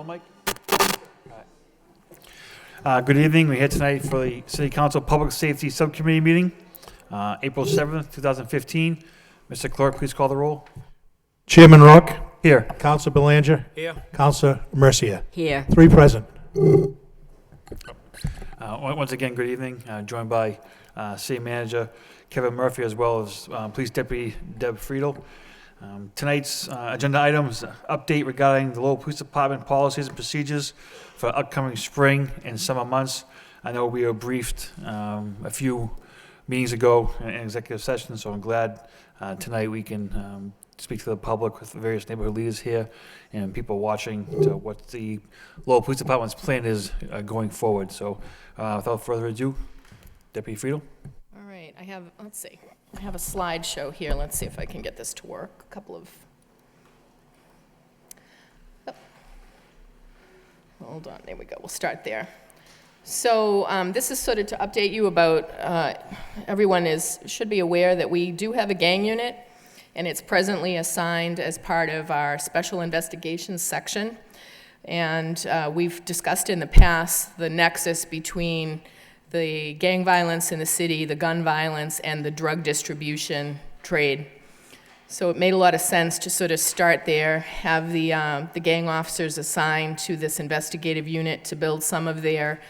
roll, Mike. Good evening. We're here tonight for the City Council Public Safety Subcommittee meeting, April 7th, 2015. Mr. Clerk, please call the roll. Chairman Rock. Here. Councilor Belanger. Here. Councilor Mercia. Here. 3 present. Once again, good evening. Joined by City Manager Kevin Murphy, as well as Police Deputy Deb Friedel. Tonight's agenda items: update regarding the Lowell Police Department policies and procedures for upcoming spring and summer months. I know we were briefed a few meetings ago in executive session, so I'm glad tonight we can speak to the public with the various neighborhood leaders here and people watching to what the Lowell Police Department's plan is going forward. So without further ado, Deputy Friedel. All right, I have a slideshow here. Let's see if I can get this to work. A couple of, hold on, there we go. We'll start there. So this is sort of to update you about, everyone should be aware that we do have a gang unit, and it's presently assigned as part of our special investigations section. And we've discussed in the past the nexus between the gang violence in the city, the gun violence, and the drug distribution trade. So it made a lot of sense to sort of start there, have the gang officers assigned to this investigative unit to build some of their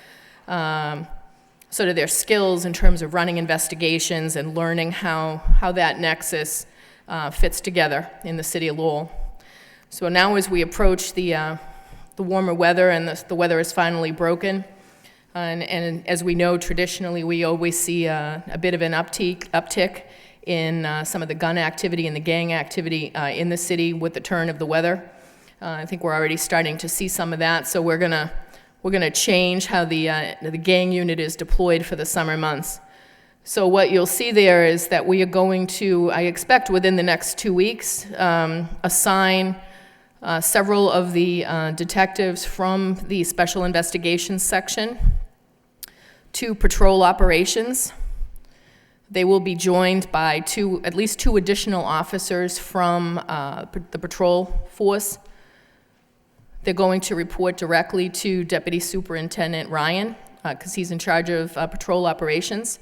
sort of their skills in terms of running investigations and learning how that nexus fits together in the city of Lowell. So now as we approach the warmer weather and the weather is finally broken, and as we know, traditionally we always see a bit of an uptick in some of the gun activity and the gang activity in the city with the turn of the weather. I think we're already starting to see some of that, so we're gonna change how the gang unit is deployed for the summer months. So what you'll see there is that we are going to, I expect within the next 2 weeks, assign several of the detectives from the Special Investigations section to patrol operations. They will be joined by at least two additional officers from the patrol force. They're going to report directly to Deputy Superintendent Ryan, because he's in charge of patrol operations.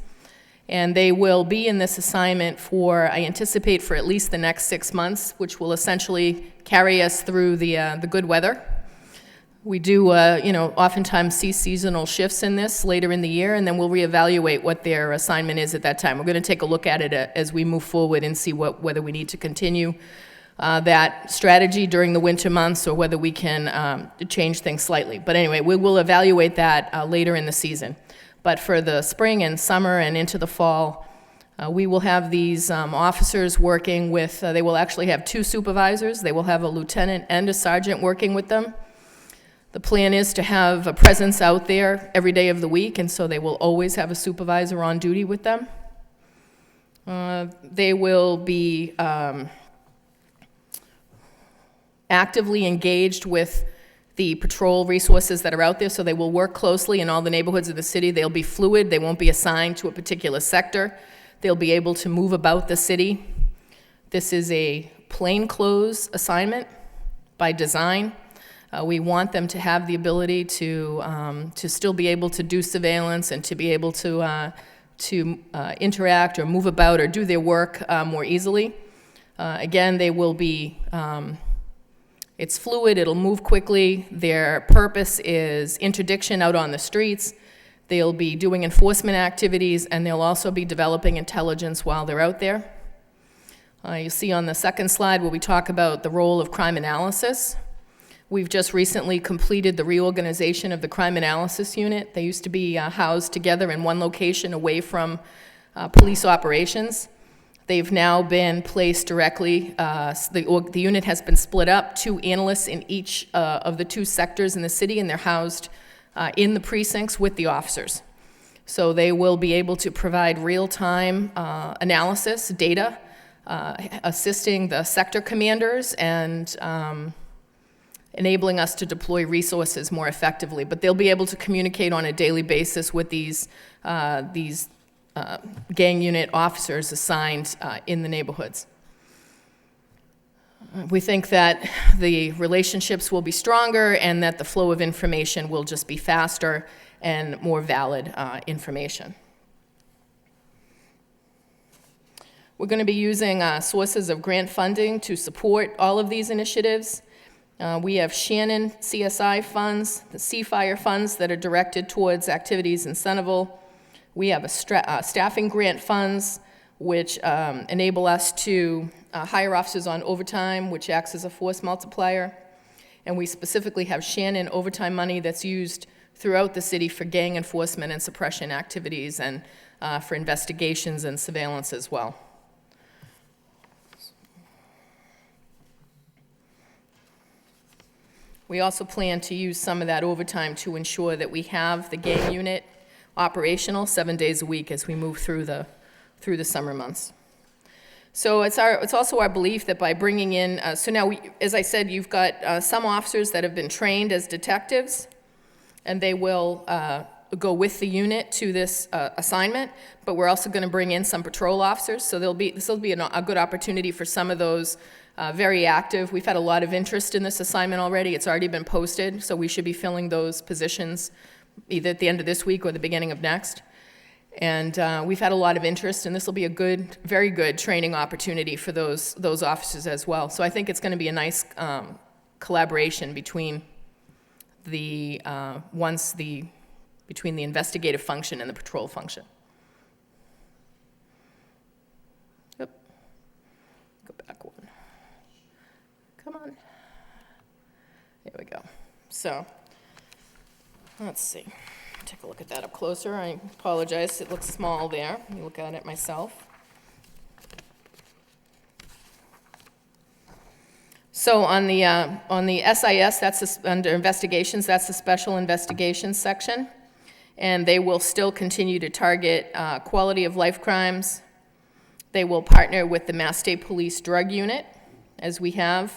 And they will be in this assignment I anticipate, for at least the next 6 months, which will essentially carry us through the good weather. We do, oftentimes see seasonal shifts in this later in the year, and then we'll reevaluate what their assignment is at that time. We're going to take a look at it as we move forward and see whether we need to continue that strategy during the winter months or whether we can change things slightly. But anyway, we will evaluate that later in the season. But for the spring and summer and into the fall, we will have these officers working with, they will actually have 2 supervisors. They will have a lieutenant and a sergeant working with them. The plan is to have a presence out there every day of the week, and so they will always have a supervisor on duty with them. They will be actively engaged with the patrol resources that are out there, so they will work closely in all the neighborhoods of the city. They'll be fluid. They won't be assigned to a particular sector. They'll be able to move about the city. This is a plainclothes assignment by design. We want them to have the ability to still be able to do surveillance and to be able to interact or move about or do their work more easily. Again, they will be it's fluid, it'll move quickly. Their purpose is interdiction out on the streets. They'll be doing enforcement activities, and they'll also be developing intelligence while they're out there. You see on the second slide where we talk about the role of crime analysis. We've just recently completed the reorganization of the crime analysis unit. They used to be housed together in one location away from police operations. They've now been placed directly, the unit has been split up, 2 analysts in each of the 2 sectors in the city, and they're housed in the precincts with the officers. So they will be able to provide real-time analysis, data, assisting the sector commanders and enabling us to deploy resources more effectively. But they'll be able to communicate on a daily basis with these gang unit officers assigned in the neighborhoods. We think that the relationships will be stronger and that the flow of information will just be faster and more valid information. We're going to be using sources of grant funding to support all of these initiatives. We have Shannon CSI funds, the C-Fire funds that are directed towards activities in Centerville. We have staffing grant funds, which enable us to hire officers on overtime, which acts as a force multiplier. And we specifically have Shannon overtime money that's used throughout the city for gang enforcement and suppression activities and for investigations and surveillance as well. We also plan to use some of that overtime to ensure that we have the gang unit operational 7 days a week as we move through the summer months. So it's also our belief that by bringing in, so now, as I said, you've got some officers that have been trained as detectives, and they will go with the unit to this assignment, but we're also going to bring in some patrol officers, so this will be a good opportunity for some of those very active. We've had a lot of interest in this assignment already. It's already been posted, so we should be filling those positions either at the end of this week or the beginning of next. And we've had a lot of interest, and this will be a very good training opportunity for those officers as well. So I think it's going to be a nice collaboration between the investigative function and the patrol function. Yep. Go back one. Come on. There we go. So let's see. Take a look at that up closer. I apologize, it looks small there. Let me look at it myself. So on the SIS, that's under investigations, that's the special investigations section. And they will still continue to target quality of life crimes. They will partner with the Mass State Police Drug Unit, as we have.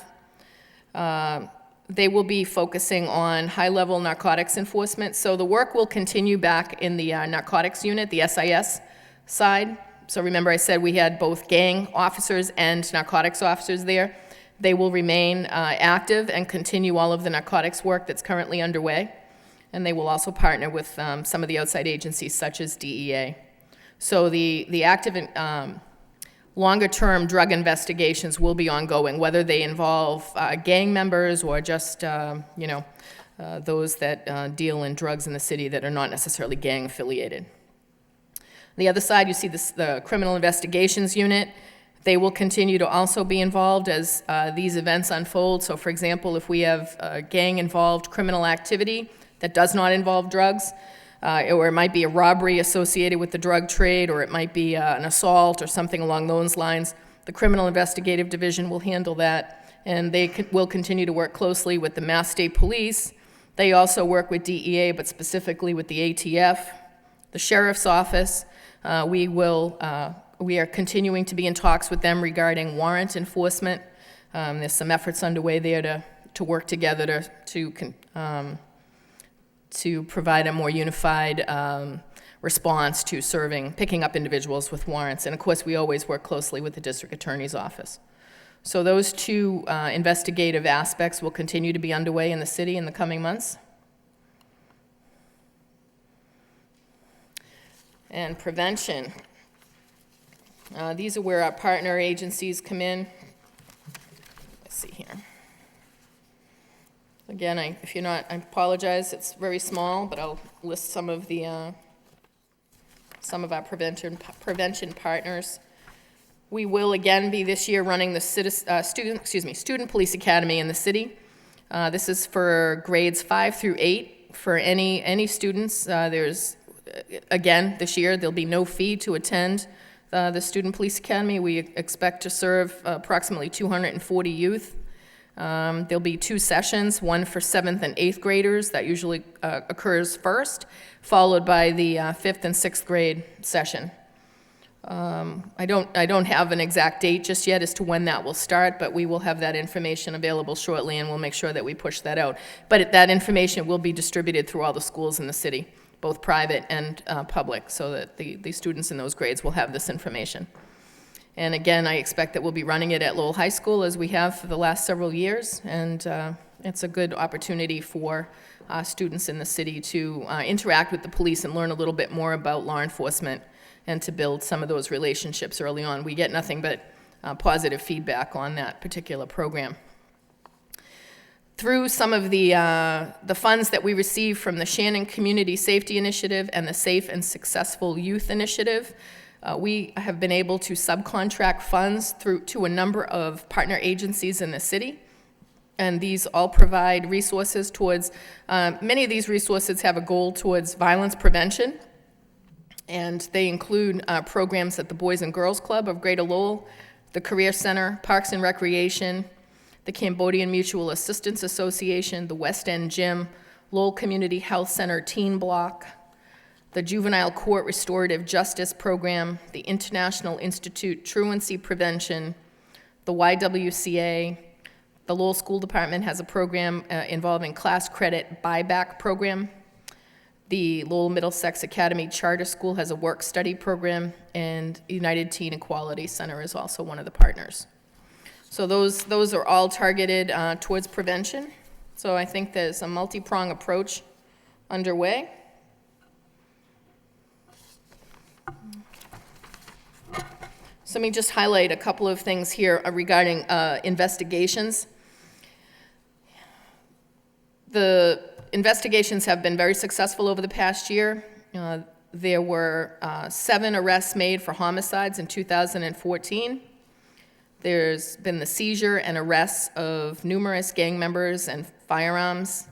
They will be focusing on high-level narcotics enforcement. So the work will continue back in the narcotics unit, the SIS side. So remember I said we had both gang officers and narcotics officers there. They will remain active and continue all of the narcotics work that's currently underway. And they will also partner with some of the outside agencies such as DEA. So the active longer-term drug investigations will be ongoing, whether they involve gang members or just, those that deal in drugs in the city that are not necessarily gang-affiliated. On the other side, you see the Criminal Investigations Unit. They will continue to also be involved as these events unfold. So, for example, if we have gang-involved criminal activity that does not involve drugs, or it might be a robbery associated with the drug trade, or it might be an assault or something along those lines. The Criminal Investigative Division will handle that, and they will continue to work closely with the Mass State Police. They also work with DEA, but specifically with the ATF, the Sheriff's Office. We are continuing to be in talks with them regarding warrant enforcement. There's some efforts underway there to work together to provide a more unified response to picking up individuals with warrants. And of course, we always work closely with the District Attorney's Office. So those two investigative aspects will continue to be underway in the city in the coming months. And prevention. These are where our partner agencies come in. Let's see here. Again, I apologize, it's very small, but I'll list some of our prevention partners. We will again be this year running the Student Police Academy in the city. This is for grades 5 through 8. For any students, this year there'll be no fee to attend the Student Police Academy. We expect to serve approximately 240 youth. There'll be 2 sessions, one for 7th and 8th graders. That usually occurs first, followed by the 5th and 6th grade session. I don't have an exact date just yet as to when that will start, but we will have that information available shortly, and we'll make sure that we push that out. But that information will be distributed through all the schools in the city, both private and public, so that the students in those grades will have this information. And again, I expect that we'll be running it at Lowell High School as we have for the last several years. And it's a good opportunity for students in the city to interact with the police and learn a little bit more about law enforcement and to build some of those relationships early on. We get nothing but positive feedback on that particular program. Through some of the funds that we receive from the Shannon Community Safety Initiative and the Safe and Successful Youth Initiative, we have been able to subcontract funds to a number of partner agencies in the city. And these all provide resources towards, many of these resources have a goal towards violence prevention. And they include programs at the Boys and Girls Club of Greater Lowell, the Career Center, Parks and Recreation, the Cambodian Mutual Assistance Association, the West End Gym, Lowell Community Health Center Teen Block, the Juvenile Court Restorative Justice Program, the International Institute Truancy Prevention, the YWCA. The Lowell School Department has a program involving class credit buyback program. The Lowell Middlesex Academy Charter School has a work study program, and United Teen Equality Center is also one of the partners. So those are all targeted towards prevention. So I think there's a multi-pronged approach underway. So let me just highlight a couple of things here regarding investigations. The investigations have been very successful over the past year. There were 7 arrests made for homicides in 2014. There's been the seizure and arrests of numerous gang members and firearms.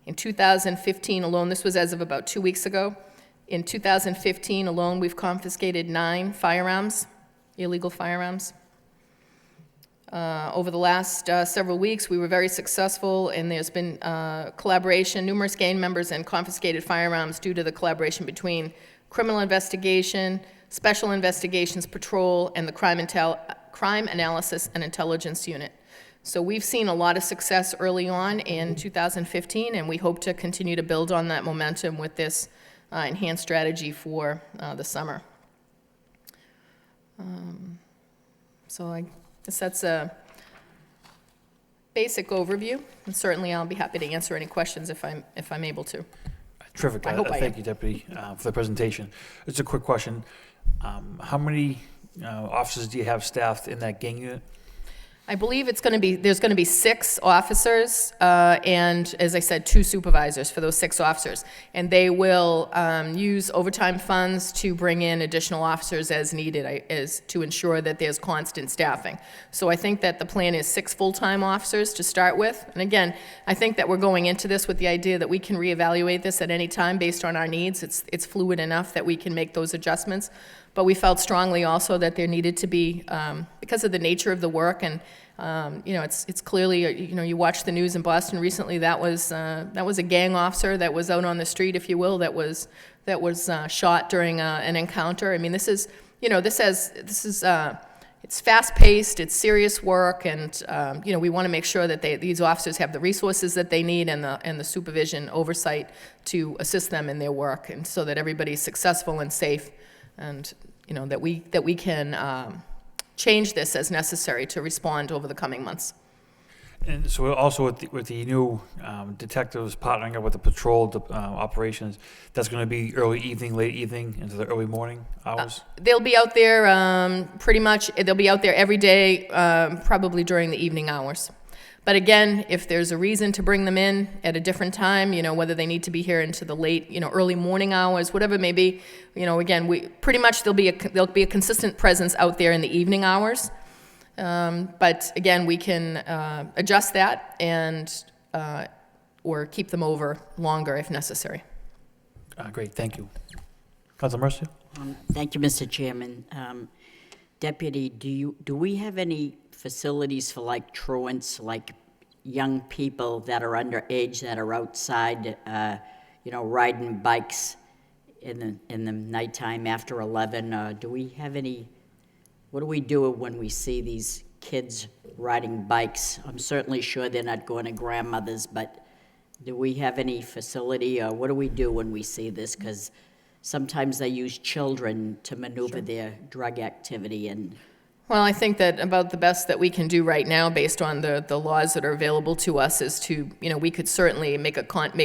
In 2015 alone, this was as of about 2 weeks ago, in 2015 alone, we've confiscated 9 firearms, illegal firearms. Over the last several weeks, we were very successful, and there's been collaboration, numerous gang members and confiscated firearms due to the collaboration between criminal investigation, special investigations patrol, and the crime analysis and intelligence unit. So we've seen a lot of success early on in 2015, and we hope to continue to build on that momentum with this enhanced strategy for the summer. So I guess that's a basic overview, and certainly I'll be happy to answer any questions if I'm able to. Terrific. I hope I Thank am. you, Deputy, for the presentation. Just a quick question. How many officers do you have staffed in that gang unit? I believe there's going to be 6 officers, and as I said, 2 supervisors for those 6 officers. And they will use overtime funds to bring in additional officers as needed, to ensure that there's constant staffing. So I think that the plan is 6 full-time officers to start with. And again, I think that we're going into this with the idea that we can reevaluate this at any time based on our needs. It's fluid enough that we can make those adjustments. But we felt strongly also that there needed to be, because of the nature of the work, and it's clearly, you watch the news in Boston recently. That was a gang officer that was out on the street, if you will, that was shot during an encounter. I mean, it's fast-paced, it's serious work, and we want to make sure that these officers have the resources that they need and the supervision oversight to assist them in their work, and so that everybody's successful and safe, and that we can change this as necessary to respond over the coming months. And so also with the new detectives partnering up with the patrol operations, that's going to be early evening, late evening, into the early morning hours? They'll be out there they'll be out there every day, probably during the evening hours. But again, if there's a reason to bring them in at a different time, whether they need to be here into the late, early morning hours, whatever it may be, again, there'll be a consistent presence out there in the evening hours. But again, we can adjust that and or keep them over longer if necessary. Great, thank you. Councilor Mercia? Thank you, Mr. Chairman. Deputy, do we have any facilities for like truants, like young people that are underage that are outside, riding bikes in the nighttime after 11? Do we have any? What do we do when we see these kids riding bikes? I'm certainly sure they're not going to grandmothers, but do we have any facility, or what do we do when we see this? Because sometimes they use children to maneuver their drug activity, and Well, I think that about the best that we can do right now, based on the laws that are available to us, is to, we could certainly make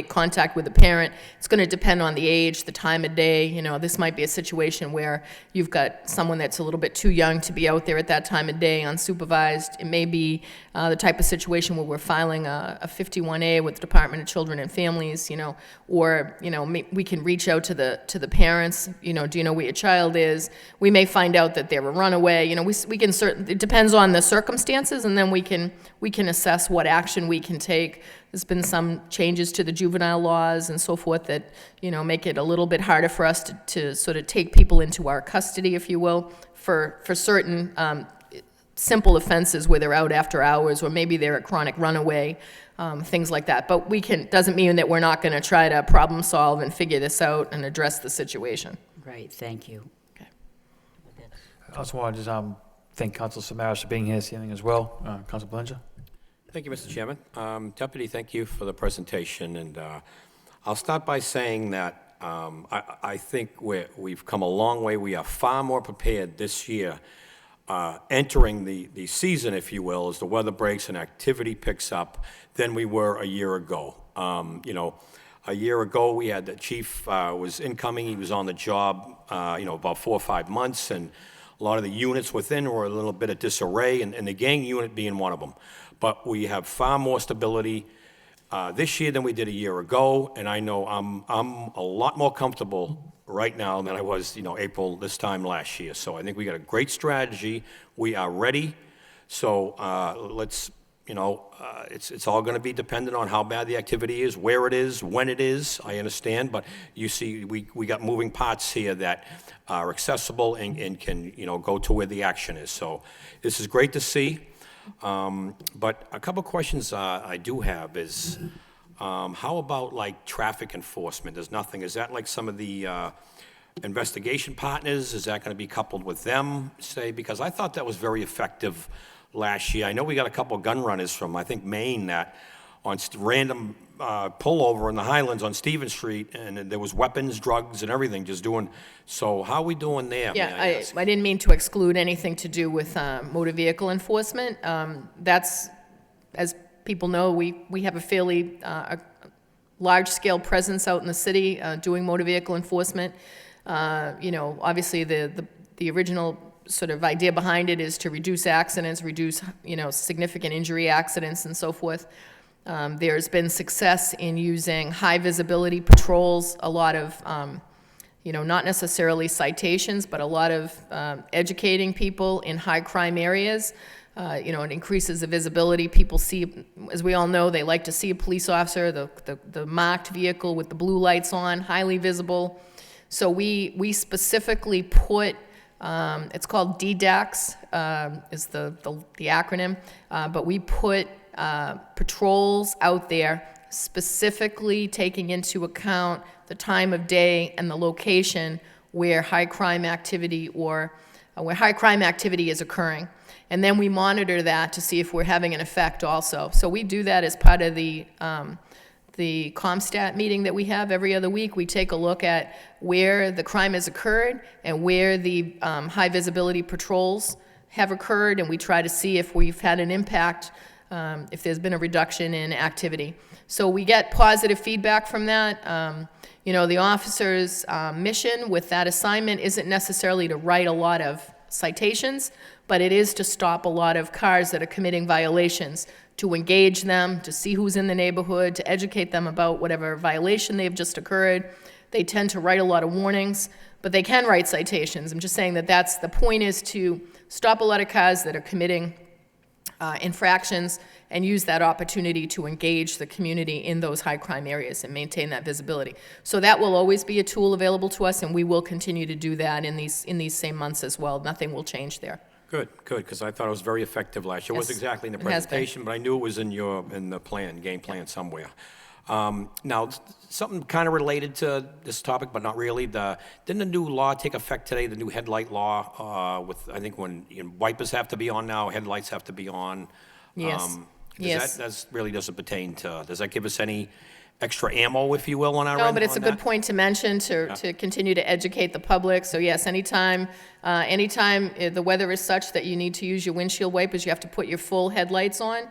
contact with the parent. It's going to depend on the age, the time of day. This might be a situation where you've got someone that's a little bit too young to be out there at that time of day unsupervised. It may be the type of situation where we're filing a 51A with the Department of Children and Families, or, we can reach out to the parents, do you know where your child is? We may find out that they're a runaway. We can it depends on the circumstances, and then we can assess what action we can take. There's been some changes to the juvenile laws and so forth that, make it a little bit harder for us to sort of take people into our custody, if you will, for certain simple offenses where they're out after hours, or maybe they're a chronic runaway, things like that. But doesn't mean that we're not going to try to problem solve and figure this out and address the situation. Great, thank you. I also want to just thank Council Samaras for being here this evening as well. Council Belanger. Thank you, Mr. Chairman. Deputy, thank you for the presentation, and I'll start by saying that I think we've come a long way. We are far more prepared this year, entering the season, if you will, as the weather breaks and activity picks up, than we were a year ago. A year ago, we had the chief was incoming. He was on the job, about 4 or 5 months, and a lot of the units within were a little bit of disarray, and the gang unit being one of them. But we have far more stability this year than we did a year ago, and I know I'm a lot more comfortable right now than I was, April this time last year. So I think we got a great strategy. We are ready. So let's, it's all going to be dependent on how bad the activity is, where it is, when it is. I understand, but you see, we got moving parts here that are accessible and can, go to where the action is. So this is great to see. But a couple questions I do have is, how about like traffic enforcement? There's nothing. Is that like some of the investigation partners? Is that going to be coupled with them, say? Because I thought that was very effective last year. I know we got a couple of gun runners from, I think, Maine that on random pullover in the Highlands on Stevens Street, and there was weapons, drugs, and everything just doing. So how are we doing there? Yeah, I didn't mean to exclude anything to do with motor vehicle enforcement. That's, as people know, we have a fairly large-scale presence out in the city doing motor vehicle enforcement. Obviously the original sort of idea behind it is to reduce accidents, reduce, significant injury accidents and so forth. There's been success in using high visibility patrols, a lot of, not necessarily citations, but a lot of educating people in high crime areas. It increases the visibility. People see, as we all know, they like to see a police officer, the marked vehicle with the blue lights on, highly visible. So we specifically put, it's called DDAX, is the acronym, but we put patrols out there specifically taking into account the time of day and the location where high crime activity is occurring. And then we monitor that to see if we're having an effect also. So we do that as part of the ComStat meeting that we have every other week. We take a look at where the crime has occurred and where the high visibility patrols have occurred, and we try to see if we've had an impact, if there's been a reduction in activity. So we get positive feedback from that. The officer's mission with that assignment isn't necessarily to write a lot of citations, but it is to stop a lot of cars that are committing violations, to engage them, to see who's in the neighborhood, to educate them about whatever violation they've just occurred. They tend to write a lot of warnings, but they can write citations. I'm just saying that that's the point, is to stop a lot of cars that are committing infractions and use that opportunity to engage the community in those high crime areas and maintain that visibility. So that will always be a tool available to us, and we will continue to do that in these same months as well. Nothing will change there. Good, because I thought it was very effective last year. It wasn't exactly in the it has been. presentation, but I knew it was in the game plan somewhere. Now, something kind of related to this topic, but not really. Didn't the new law take effect today, the new headlight law, with, I think, when wipers have to be on now, headlights have to be on? Yes. Yes. That really doesn't pertain to, does that give us any extra ammo, if you will, on our end. No, but it's a on good that. point to mention to continue to educate the public. So yes, anytime the weather is such that you need to use your windshield wipers, you have to put your full headlights on.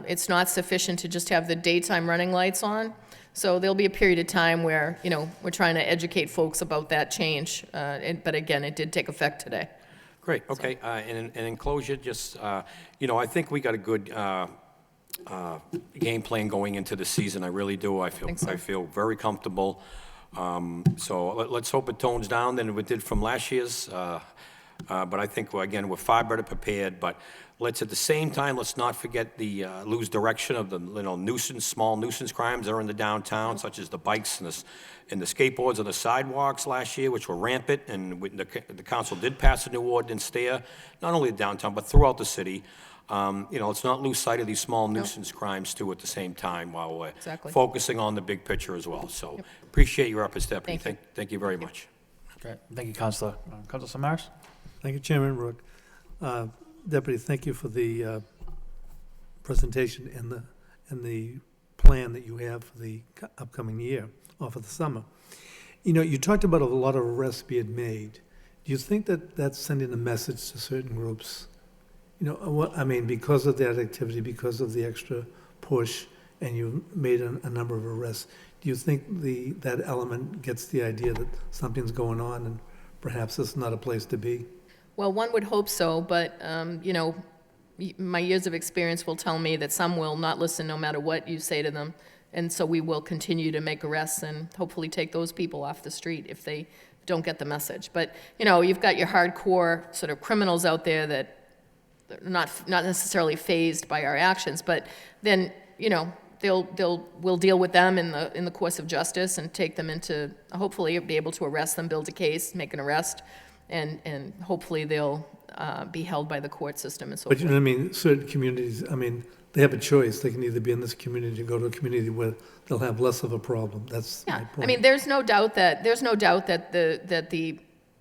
It's not sufficient to just have the daytime running lights on. So there'll be a period of time where, we're trying to educate folks about that change. But again, it did take effect today. Great, okay. And in closure, just, I think we got a good game plan going into the season. I really do. I feel very comfortable. So let's hope it tones down than it did from last year's. But I think, again, we're far better prepared. But let's, at the same time, let's not forget the lose direction of the small nuisance crimes that are in the downtown, such as the bikes and the skateboards on the sidewalks last year, which were rampant. And the council did pass a new ordinance there, not only downtown, but throughout the city. Let's not lose sight of these small nuisance crimes, too, at the same time, while we're focusing on the big picture as well. So appreciate your efforts, Deputy. Thank you very much. Great. Thank you, Councilor. Councilor Samaras? Thank you, Chairman Rook. Deputy, thank you for the presentation and the plan that you have for the upcoming year, or for the summer. You talked about a lot of arrests being made. Do you think that that's sending a message to certain groups? Because of that activity, because of the extra push, and you made a number of arrests, do you think that element gets the idea that something's going on and perhaps it's not a place to be? Well, one would hope so, but, my years of experience will tell me that some will not listen no matter what you say to them. And so we will continue to make arrests and hopefully take those people off the street if they don't get the message. But, you've got your hardcore sort of criminals out there that are not necessarily fazed by our actions, but then, we'll deal with them in the course of justice and take them into, hopefully be able to arrest them, build a case, make an arrest, and hopefully they'll be held by the court system and so forth. But you know what I mean, certain communities, they have a choice. They can either be in this community or go to a community where they'll have less of a problem. That's my point. There's no doubt that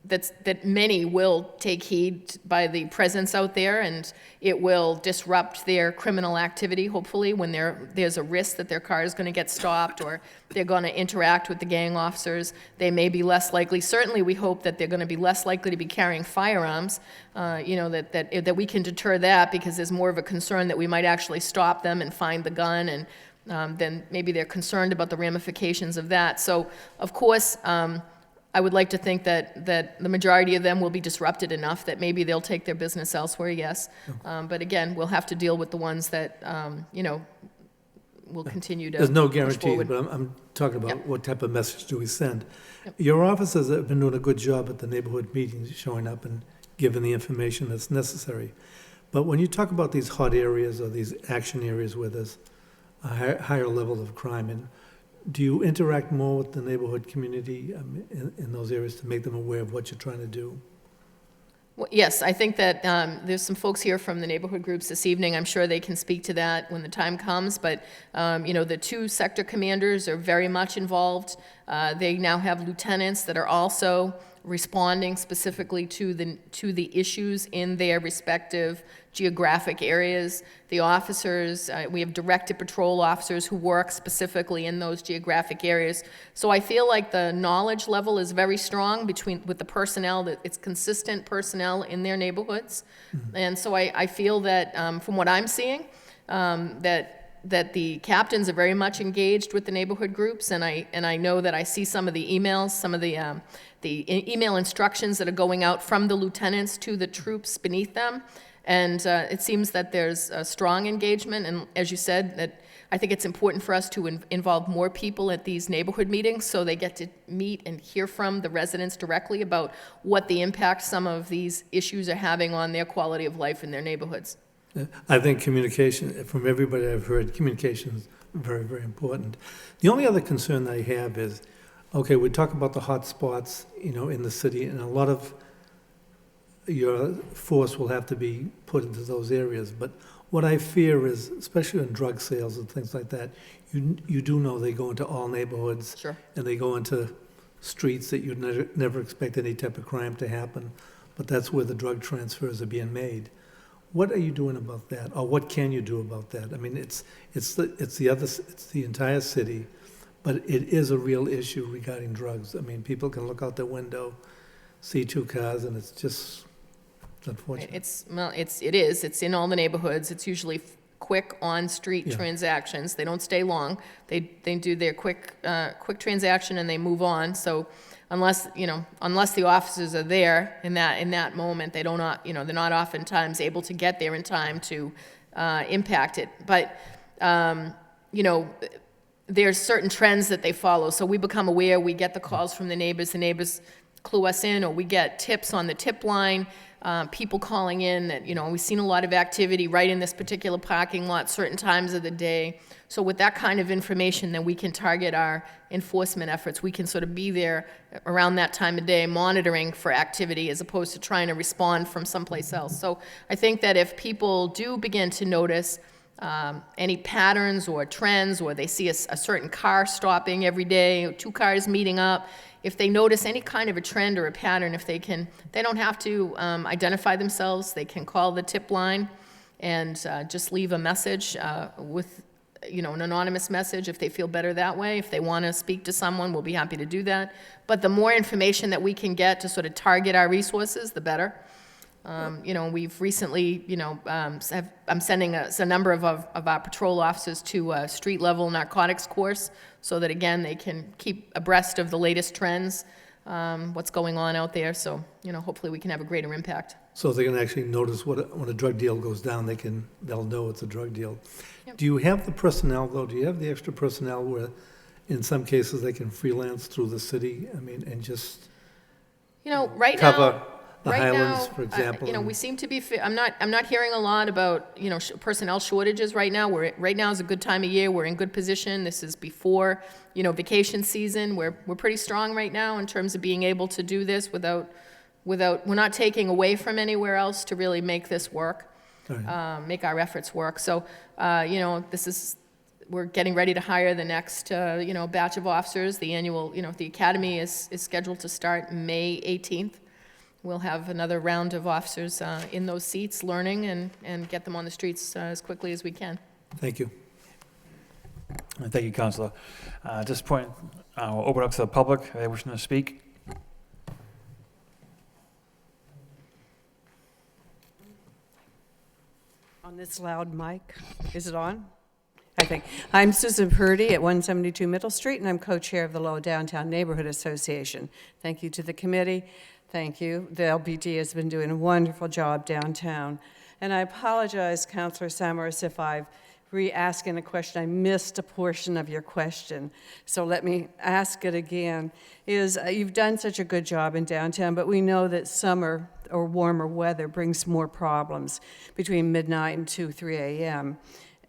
that many will take heed by the presence out there, and it will disrupt their criminal activity, hopefully, when there's a risk that their car is going to get stopped or they're going to interact with the gang officers. They may be less likely. Certainly, we hope that they're going to be less likely to be carrying firearms, that we can deter that because there's more of a concern that we might actually stop them and find the gun, and then maybe they're concerned about the ramifications of that. So, of course, I would like to think that the majority of them will be disrupted enough that maybe they'll take their business elsewhere, yes. But again, we'll have to deal with the ones that, will continue to There's no push guarantees, forward. but I'm talking about what type of message do we send? Yep. Your officers have been doing a good job at the neighborhood meetings, showing up and giving the information that's necessary. But when you talk about these hot areas or these action areas where there's a higher level of crime, and do you interact more with the neighborhood community in those areas to make them aware of what you're trying to do? Well, yes, I think that there's some folks here from the neighborhood groups this evening. I'm sure they can speak to that when the time comes. But, the two sector commanders are very much involved. They now have lieutenants that are also responding specifically to the issues in their respective geographic areas. The officers, we have directed patrol officers who work specifically in those geographic areas. So I feel like the knowledge level is very strong with the personnel, that it's consistent personnel in their neighborhoods. Mm-hmm. And so I feel that from what I'm seeing, that the captains are very much engaged with the neighborhood groups, and I know that I see some of the emails, some of the email instructions that are going out from the lieutenants to the troops beneath them, and it seems that there's a strong engagement, and as you said, that I think it's important for us to involve more people at these neighborhood meetings so they get to meet and hear from the residents directly about what the impact some of these issues are having on their quality of life in their neighborhoods. I think communication, from everybody I've heard, communication is very, very important. The only other concern that I have is, okay, we talk about the hot spots, in the city, and a lot of your force will have to be put into those areas. But what I fear is, especially in drug sales and things like that, you do know they go into all neighborhoods. Sure. And they go into streets that you'd never expect any type of crime to happen. But that's where the drug transfers are being made. What are you doing about that, or what can you do about that? I mean, it's the entire city, but it is a real issue regarding drugs. I mean, people can look out their window, see two cars, and it's just unfortunate. It's in all the neighborhoods. It's usually quick on-street Yeah. transactions. They don't stay long. They do their quick transaction and they move on. So unless the officers are there in that moment, they're not oftentimes able to get there in time to impact it. But, there's certain trends that they follow. So we become aware, we get the calls from the neighbors clue us in, or we get tips on the tip line, people calling in that, we've seen a lot of activity right in this particular parking lot, certain times of the day. So with that kind of information, then we can target our enforcement efforts. We can sort of be there around that time of day monitoring for activity as opposed to trying to respond from someplace else. So I think that if people do begin to notice any patterns or trends, or they see a certain car stopping every day, or two cars meeting up, if they notice any kind of a trend or a pattern, they don't have to identify themselves. They can call the tip line and just leave a message with, an anonymous message if they feel better that way. If they want to speak to someone, we'll be happy to do that. But the more information that we can get to sort of target our resources, the better. We've recently, I'm sending a number of our patrol officers to a street-level narcotics course so that, again, they can keep abreast of the latest trends, what's going on out there. So, hopefully we can have a greater impact. So they can actually notice when a drug deal goes down, they'll know it's a drug deal. Yep. Do you have the personnel, though? Do you have the extra personnel where, in some cases, they can freelance through the city? I mean, and just Right cover now, the Highlands, for example? we seem to be. I'm not hearing a lot about personnel shortages right now. Right now is a good time of year. We're in good position. This is before vacation season. We're pretty strong right now in terms of being able to do this without. We're not taking away from anywhere else to really make this work, make our efforts work. So we're getting ready to hire the next batch of officers. The annual the academy is scheduled to start May 18th. We'll have another round of officers in those seats learning and get them on the streets as quickly as we can. Thank you. Thank you, Councilor. At this point, we'll open up to the public. Are they wishing to speak? On this loud mic, is it on? I think. I'm Susan Purdy at 172 Middle Street, and I'm co-chair of the Lowell Downtown Neighborhood Association. Thank you to the committee. Thank you. The LBD has been doing a wonderful job downtown. And I apologize, Councilor Summers, if I've re-asking a question. I missed a portion of your question, so let me ask it again. You've done such a good job in downtown, but we know that summer or warmer weather brings more problems between midnight and 2, 3 a.m.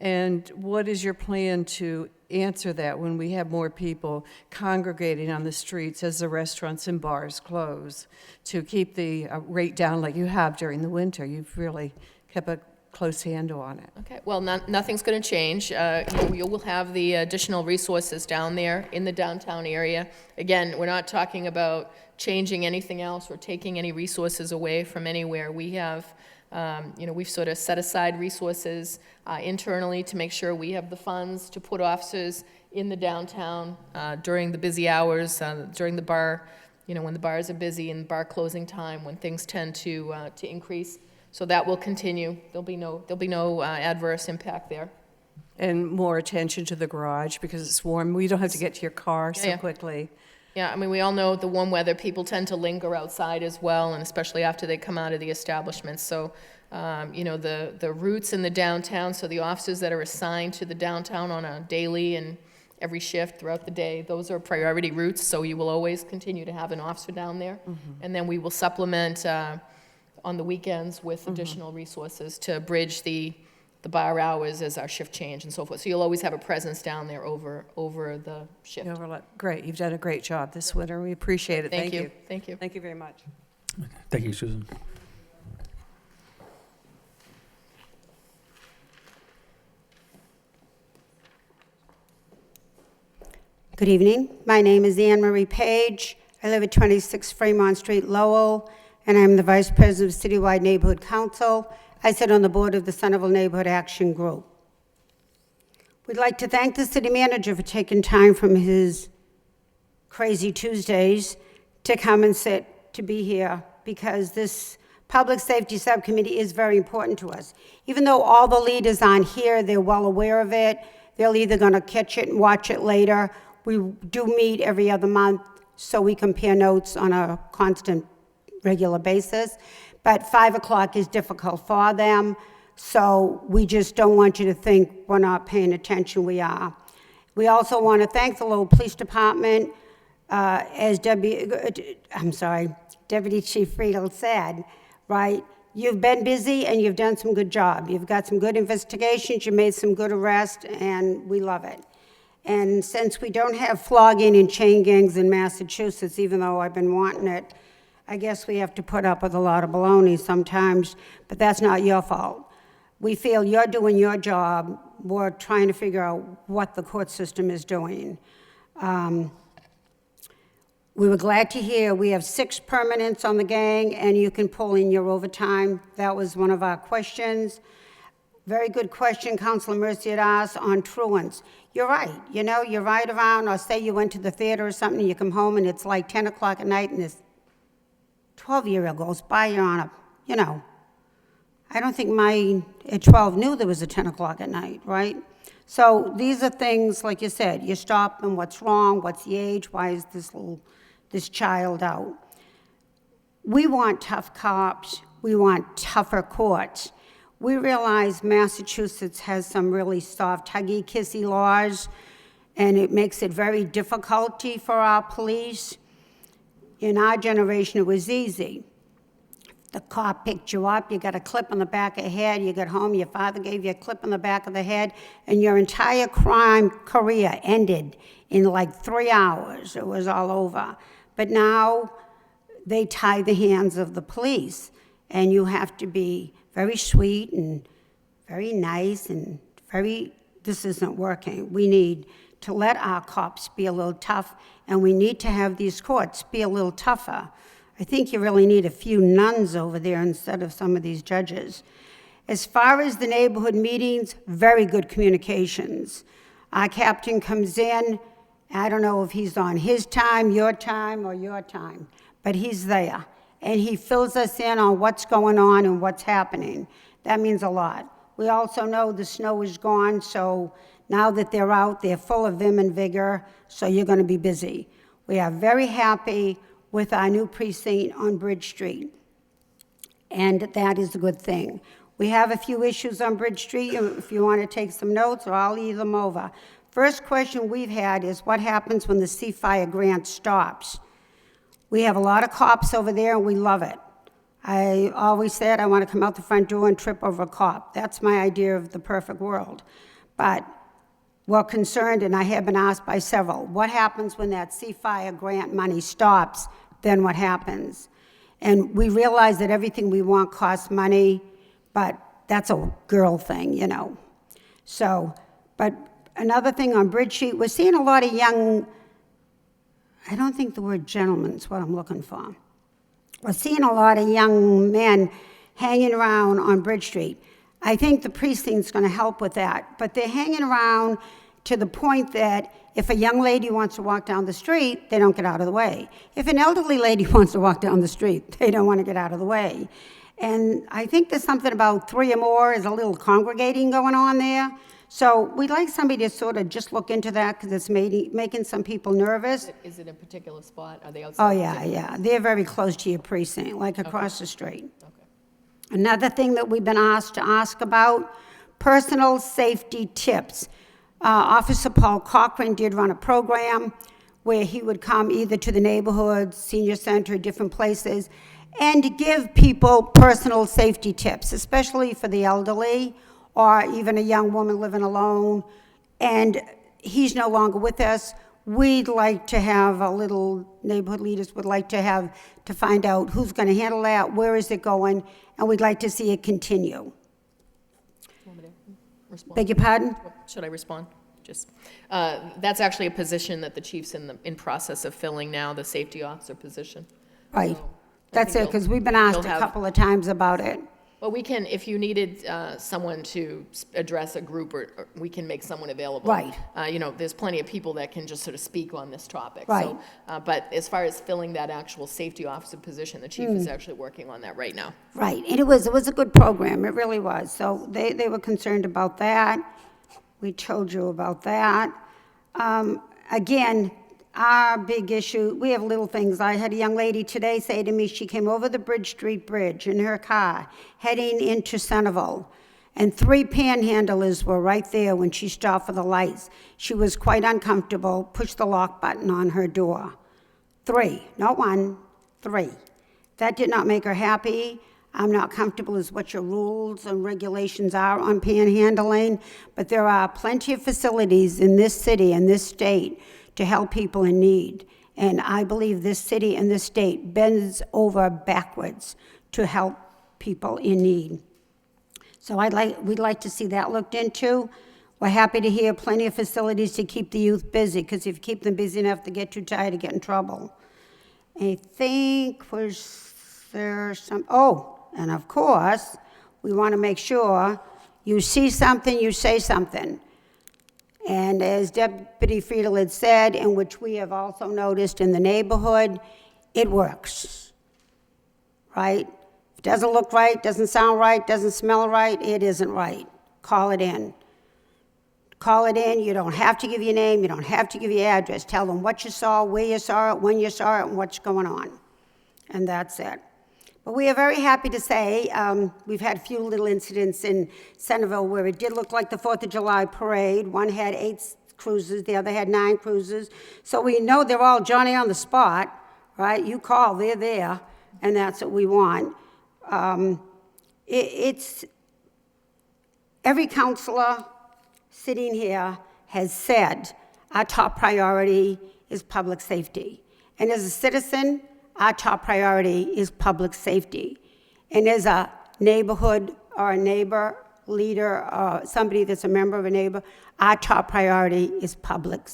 And what is your plan to answer that when we have more people congregating on the streets as the restaurants and bars close, to keep the rate down like you have during the winter? You've really kept a close handle on it. Okay, well, nothing's going to change. You will have the additional resources down there in the downtown area. Again, we're not talking about changing anything else or taking any resources away from anywhere. We have, we've sort of set aside resources internally to make sure we have the funds to put officers in the downtown during the busy hours, during the bar, when the bars are busy and bar closing time, when things tend to increase. So that will continue. There'll be no adverse impact there. And more attention to the garage because it's warm. We don't have to get to your car so quickly. Yeah, I mean, we all know the warm weather, people tend to linger outside as well, and especially after they come out of the establishments. So, the routes in the downtown, so the officers that are assigned to the downtown on a daily and every shift throughout the day, those are priority routes, so you will always continue to have an officer down there. Mm-hmm. And then we will supplement on the weekends with additional resources to bridge the bar hours as our shift change and so forth. So you'll always have a presence down there over the shift. Great. You've done a great job this winter. We appreciate it. Thank you. Thank you. Thank you very much. Thank you, Susan. Good evening. My name is Anne Marie Page. I live at 26 Fremont Street, Lowell, and I'm the Vice President of Citywide Neighborhood Council. I sit on the board of the Centerville Neighborhood Action Group. We'd like to thank the city manager for taking time from his crazy Tuesdays to come and to be here, because this Public Safety Subcommittee is very important to us. Even though all the leaders aren't here, they're well aware of it. They're either going to catch it and watch it later. We do meet every other month, so we compare notes on a constant, regular basis. But 5 o'clock is difficult for them, so we just don't want you to think we're not paying attention. We are. We also want to thank the Lowell Police Department, as Deputy Chief Friedel said, right? You've been busy and you've done some good job. You've got some good investigations, you made some good arrests, and we love it. And since we don't have flogging and chain gangs in Massachusetts, even though I've been wanting it, I guess we have to put up with a lot of baloney sometimes, but that's not your fault. We feel you're doing your job. We're trying to figure out what the court system is doing. We were glad to hear we have 6 permanents on the gang, and you can pull in your overtime. That was one of our questions. Very good question Councilor Mercy had asked on truants. You're right. You know, you ride around, or say you went to the theater or something, and you come home and it's like 10 o'clock at night, and this 12-year-old goes by, you're on a, you know. I don't think mine at 12 knew there was a 10 o'clock at night, right? So these are things, like you said, you stop and what's wrong, what's the age, why is this child out? We want tough cops, we want tougher courts. We realize Massachusetts has some really soft, huggy-kissy laws, and it makes it very difficult for our police. In our generation, it was easy. The cop picked you up, you got a clip on the back of the head, you got home, your father gave you a clip on the back of the head, and your entire crime career ended in like 3 hours. It was all over. But now they tie the hands of the police, and you have to be very sweet and very nice and this isn't working. We need to let our cops be a little tough, and we need to have these courts be a little tougher. I think you really need a few nuns over there instead of some of these judges. As far as the neighborhood meetings, very good communications. Our captain comes in, I don't know if he's on his time, or your time, but he's there. And he fills us in on what's going on and what's happening. That means a lot. We also know the snow is gone, so now that they're out, they're full of vim and vigor, so you're going to be busy. We are very happy with our new precinct on Bridge Street, and that is a good thing. We have a few issues on Bridge Street, if you want to take some notes, or I'll leave them over. First question we've had is what happens when the C-Fire grant stops? We have a lot of cops over there, and we love it. I always said I want to come out the front door and trip over a cop. That's my idea of the perfect world. But we're concerned, and I have been asked by several, what happens when that C-Fire grant money stops? Then what happens? And we realize that everything we want costs money, but that's a girl thing, you know. So, but another thing on Bridge Street, we're seeing a lot of young, I don't think the word gentleman is what I'm looking for. We're seeing a lot of young men hanging around on Bridge Street. I think the precinct's going to help with that, but they're hanging around to the point that if a young lady wants to walk down the street, they don't get out of the way. If an elderly lady wants to walk down the street, they don't want to get out of the way. And I think there's something about 3 or more is a little congregating going on there. So we'd like somebody to sort of just look into that because it's making some people nervous. Is it a particular spot? Are they outside? Oh, yeah. They're very close to your precinct, like across the street. Okay. Another thing that we've been asked to ask about, personal safety tips. Officer Paul Cochran did run a program where he would come either to the neighborhood, senior center, different places, and give people personal safety tips, especially for the elderly or even a young woman living alone. And he's no longer with us. We'd like to have a little, neighborhood leaders would like to have to find out who's going to handle that, where is it going, and we'd like to see it continue. Want me to respond? Beg your pardon? Should I respond? That's actually a position that the chief's in process of filling now, the safety officer position. Right. So That's it, you'll- because we've been asked you'll a have- couple of times about it. Well, we can, if you needed someone to address a group, or we can make someone available. Right. You know, there's plenty of people that can just sort of speak on this topic. Right. So, but as far as filling that actual safety officer position, the chief is actually working on that right now. Right, and it was a good program, it really was. So they were concerned about that. We told you about that. Again, our big issue, we have little things. I had a young lady today say to me, she came over the Bridge Street Bridge in her car, heading into Centerville, and 3 panhandlers were right there when she stopped for the lights. She was quite uncomfortable, pushed the lock button on her door. 3, not 1, 3. That did not make her happy. I'm not comfortable as what your rules and regulations are on panhandling, but there are plenty of facilities in this city and this state to help people in need. And I believe this city and this state bends over backwards to help people in need. So we'd like to see that looked into. We're happy to hear plenty of facilities to keep the youth busy, because if you keep them busy enough, they get too tired to get in trouble. I think, was there some, and of course, we want to make sure you see something, you say something. And as Deputy Friedel had said, and which we have also noticed in the neighborhood, it works, right? If it doesn't look right, doesn't sound right, doesn't smell right, it isn't right. Call it in. Call it in. You don't have to give your name. You don't have to give your address. Tell them what you saw, where you saw it, when you saw it, and what's going on. And that's it. But we are very happy to say we've had a few little incidents in Centerville where it did look like the 4th of July parade. One had 8 cruisers, the other had 9 cruisers. So we know they're all Johnny on the spot, right? You call, they're there, and that's what we want. It's every counselor sitting here has said our top priority is public safety. And as a citizen, our top priority is public safety. And as a neighborhood or a neighbor leader or somebody that's a member of a neighbor, our top priority is public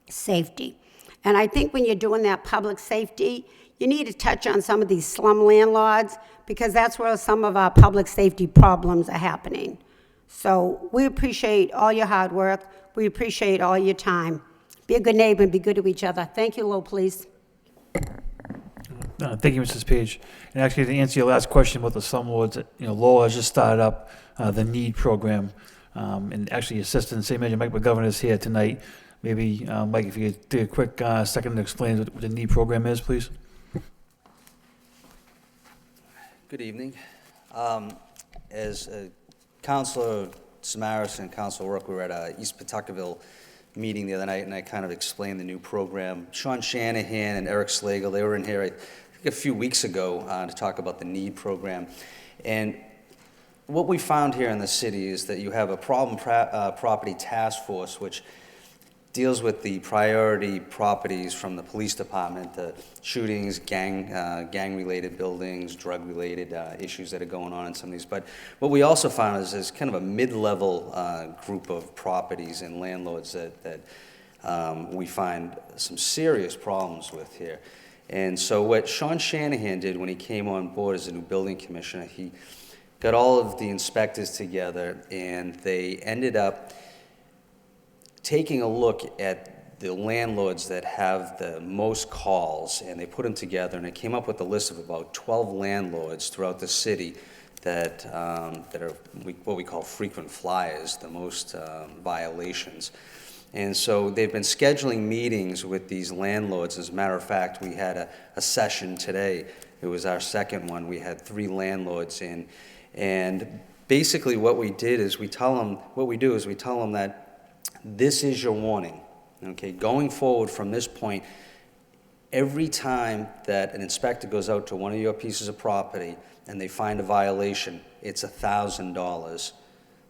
safety. And I think when you're doing that public safety, you need to touch on some of these slum landlords, because that's where some of our public safety problems are happening. So we appreciate all your hard work. We appreciate all your time. Be a good neighbor and be good to each other. Thank you, Lowell Police. Thank you, Mrs. Page. And actually, to answer your last question about the slumlords, Lowell has just started up the NEED program. And actually, Assistant City Manager Mike McGovern is here tonight. Maybe, Mike, if you could take a quick second to explain what the NEED program is, please. Good evening. As Councilor Samaras and Councilor Rourke, we were at a East Pawtuckaville meeting the other night, and I kind of explained the new program. Sean Shanahan and Eric Slagle, they were in here, I think, a few weeks ago to talk about the NEED program. And what we found here in the city is that you have a problem property task force, which deals with the priority properties from the police department, the shootings, gang-related buildings, drug-related issues that are going on in some of these. But what we also found is there's kind of a mid-level group of properties and landlords that we find some serious problems with here. And so what Sean Shanahan did when he came on board as a new building commissioner, he got all of the inspectors together, and they ended up taking a look at the landlords that have the most calls, and they put them together, and they came up with a list of about 12 landlords throughout the city that are what we call frequent flyers, the most violations. And so they've been scheduling meetings with these landlords. As a matter of fact, we had a session today. It was our second one. We had 3 landlords in, and basically what we did is we tell them that this is your warning, okay? Going forward from this point, every time that an inspector goes out to one of your pieces of property and they find a violation, it's $1,000,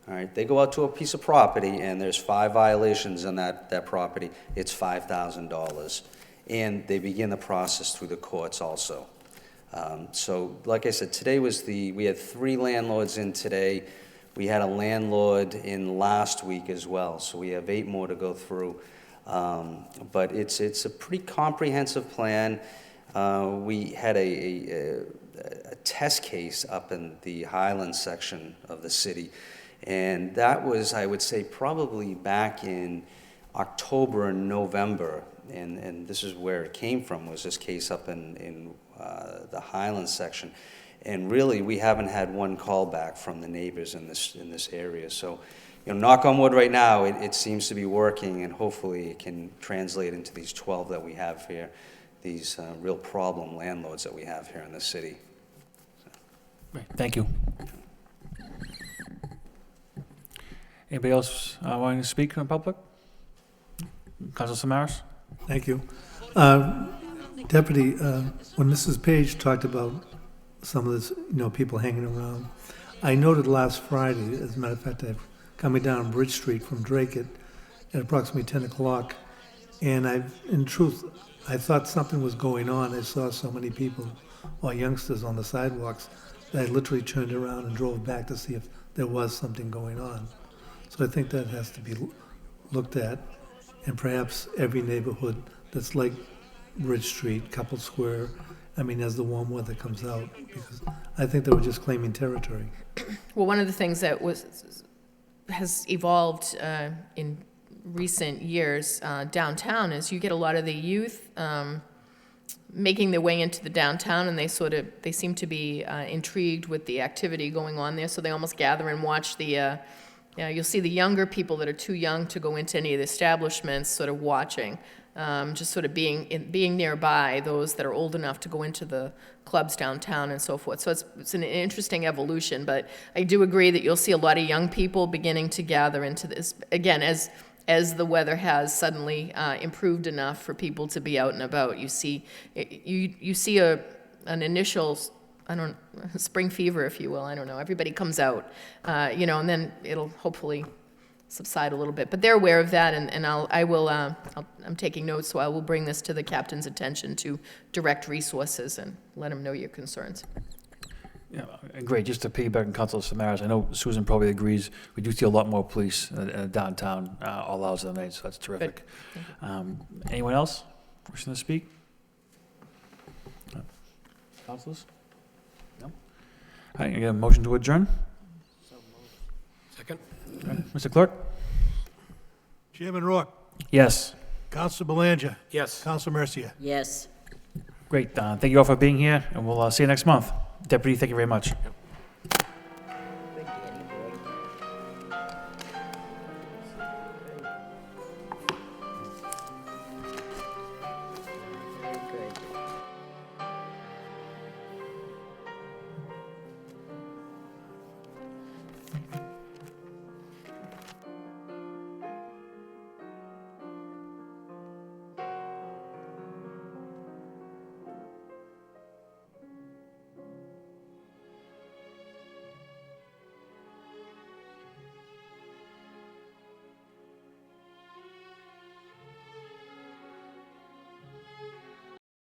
all right? They go out to a piece of property and there's 5 violations on that property, it's $5,000. And they begin the process through the courts also. So like I said, we had 3 landlords in today. We had a landlord in last week as well, so we have 8 more to go through. But it's a pretty comprehensive plan. We had a test case up in the Highlands section of the city, and that was, I would say, probably back in October and November, and this is where it came from, was this case up in the Highlands section. And really, we haven't had one call back from the neighbors in this area. So, knock on wood right now, it seems to be working, and hopefully it can translate into these 12 that we have here, these real problem landlords that we have here in the city. Great, thank you. Anybody else wanting to speak in public? Councilor Samaras? Thank you. Deputy, when Mrs. Page talked about some of this, people hanging around, I noted last Friday, as a matter of fact, I'm coming down Bridge Street from Drake at approximately 10 o'clock, and in truth, I thought something was going on. I saw so many people, or youngsters on the sidewalks, that I literally turned around and drove back to see if there was something going on. So I think that has to be looked at, and perhaps every neighborhood that's like Bridge Street, Couple Square, as the warm weather comes out, because I think they were just claiming territory. Well, one of the things that has evolved in recent years downtown is you get a lot of the youth making their way into the downtown, and they seem to be intrigued with the activity going on there, so they almost gather and watch the, you'll see the younger people that are too young to go into any of the establishments sort of watching, just sort of being nearby those that are old enough to go into the clubs downtown and so forth. So it's an interesting evolution, but I do agree that you'll see a lot of young people beginning to gather into this, again, as the weather has suddenly improved enough for people to be out and about. You see an initial, spring fever, if you will, I don't know, everybody comes out, and then it'll hopefully subside a little bit. But they're aware of that, and I'm taking notes, so I will bring this to the captain's attention to direct resources and let him know your concerns. Yeah, great. Just to piggyback on Councilor Samaras, I know Susan probably agrees. We do see a lot more police downtown all hours of the night, so that's terrific. Anyone else wishing to speak? Councilors? No? All right, I get a motion to adjourn. Second? All right, Mr. Clerk? Chairman Rourke, Yes. Councilor Belanger, Yes. Councilor Mercia. Yes. Great. Thank you all for being here, and we'll see you next month. Deputy, thank you very much. Good.